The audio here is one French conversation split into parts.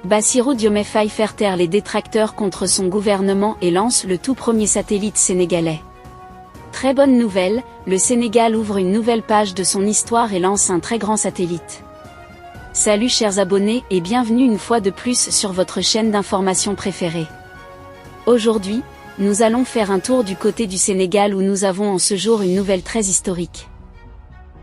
Bassirou Diomaye Faye fait taire les détracteurs contre son gouvernement et lance le tout premier satellite sénégalais. Très bonne nouvelle, le Sénégal ouvre une nouvelle page de son histoire et lance un très grand satellite. Salut chers abonnés et bienvenue une fois de plus sur votre chaîne d'information préférée. Aujourd'hui, nous allons faire un tour du côté du Sénégal où nous avons en ce jour une nouvelle très historique.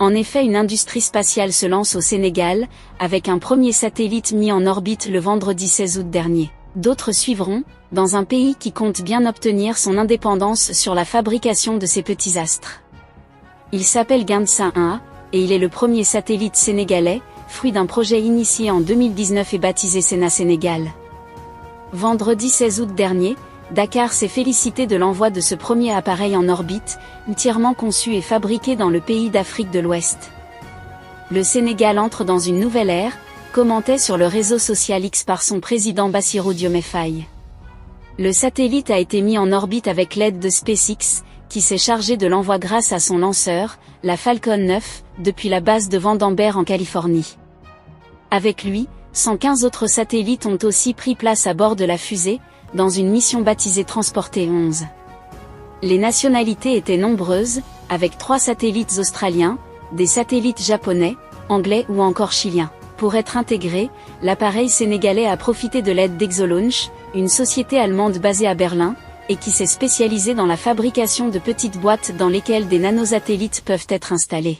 En effet, une industrie spatiale se lance au Sénégal, avec un premier satellite mis en orbite le vendredi 16 août dernier. D'autres suivront, dans un pays qui compte bien obtenir son indépendance sur la fabrication de ces petits astres. Il s'appelle Gandsa 1A, et il est le premier satellite sénégalais, fruit d'un projet initié en 2019 et baptisé Sénat Sénégal. Vendredi 16 août dernier, Dakar s'est félicité de l'envoi de ce premier appareil en orbite, entièrement conçu et fabriqué dans le pays d'Afrique de l'Ouest. Le Sénégal entre dans une nouvelle ère, commentait sur le réseau social X par son président Bassirou Diomaye Faye. Le satellite a été mis en orbite avec l'aide de SpaceX, qui s'est chargé de l'envoi grâce à son lanceur, la Falcon 9, depuis la base de Vandenberg en Californie. Avec lui, 115 autres satellites ont aussi pris place à bord de la fusée, dans une mission baptisée Transporter 11. Les nationalités étaient nombreuses, avec 3 satellites australiens, des satellites japonais, anglais ou encore chiliens. Pour être intégré, l'appareil sénégalais a profité de l'aide d'Exolaunch, une société allemande basée à Berlin, et qui s'est spécialisée dans la fabrication de petites boîtes dans lesquelles des nanosatellites peuvent être installés.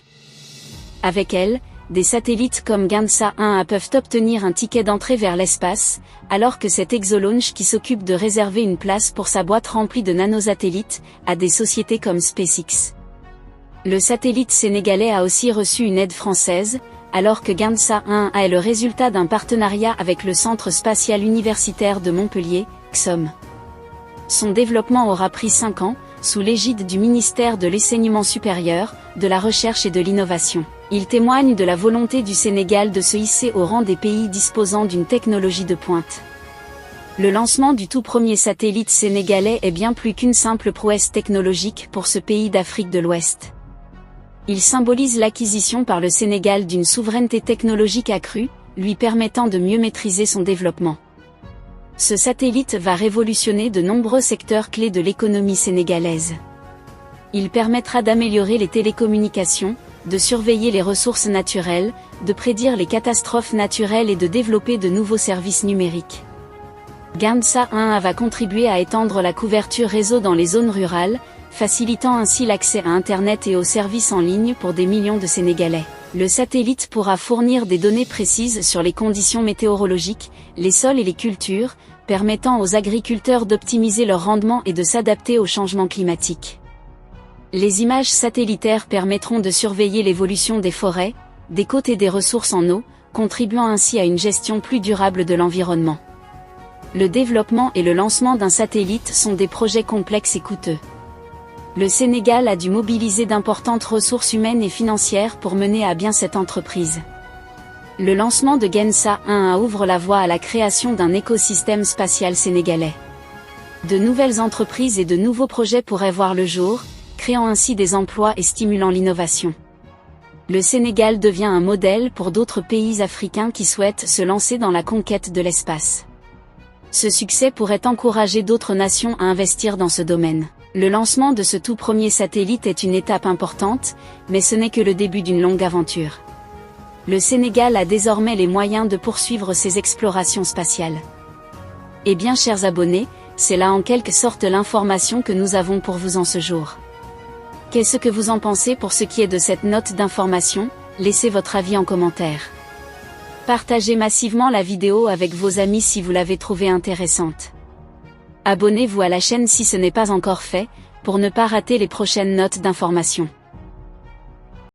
Avec elle, des satellites comme Gandsa 1A peuvent obtenir un ticket d'entrée vers l'espace, alors que c'est Exolaunch qui s'occupe de réserver une place pour sa boîte remplie de nanosatellites, à des sociétés comme SpaceX. Le satellite sénégalais a aussi reçu une aide française, alors que Gandsa 1A est le résultat d'un partenariat avec le Centre spatial universitaire de Montpellier, CSOM. Son développement aura pris 5 ans, sous l'égide du ministère de l'Enseignement supérieur, de la Recherche et de l'Innovation. Il témoigne de la volonté du Sénégal de se hisser au rang des pays disposant d'une technologie de pointe. Le lancement du tout premier satellite sénégalais est bien plus qu'une simple prouesse technologique pour ce pays d'Afrique de l'Ouest. Il symbolise l'acquisition par le Sénégal d'une souveraineté technologique accrue, lui permettant de mieux maîtriser son développement. Ce satellite va révolutionner de nombreux secteurs clés de l'économie sénégalaise. Il permettra d'améliorer les télécommunications, de surveiller les ressources naturelles, de prédire les catastrophes naturelles et de développer de nouveaux services numériques. Gandsa 1A va contribuer à étendre la couverture réseau dans les zones rurales, facilitant ainsi l'accès à Internet et aux services en ligne pour des millions de Sénégalais. Le satellite pourra fournir des données précises sur les conditions météorologiques, les sols et les cultures, permettant aux agriculteurs d'optimiser leur rendement et de s'adapter au changement climatique. Les images satellitaires permettront de surveiller l'évolution des forêts, des côtes et des ressources en eau, contribuant ainsi à une gestion plus durable de l'environnement. Le développement et le lancement d'un satellite sont des projets complexes et coûteux. Le Sénégal a dû mobiliser d'importantes ressources humaines et financières pour mener à bien cette entreprise. Le lancement de Gandsa 1A ouvre la voie à la création d'un écosystème spatial sénégalais. De nouvelles entreprises et de nouveaux projets pourraient voir le jour, créant ainsi des emplois et stimulant l'innovation. Le Sénégal devient un modèle pour d'autres pays africains qui souhaitent se lancer dans la conquête de l'espace. Ce succès pourrait encourager d'autres nations à investir dans ce domaine. Le lancement de ce tout premier satellite est une étape importante, mais ce n'est que le début d'une longue aventure. Le Sénégal a désormais les moyens de poursuivre ses explorations spatiales. Eh bien chers abonnés, c'est là en quelque sorte l'information que nous avons pour vous en ce jour. Qu'est-ce que vous en pensez pour ce qui est de cette note d'information? Laissez votre avis en commentaire. Partagez massivement la vidéo avec vos amis si vous l'avez trouvée intéressante. Abonnez-vous à la chaîne si ce n'est pas encore fait, pour ne pas rater les prochaines notes d'information.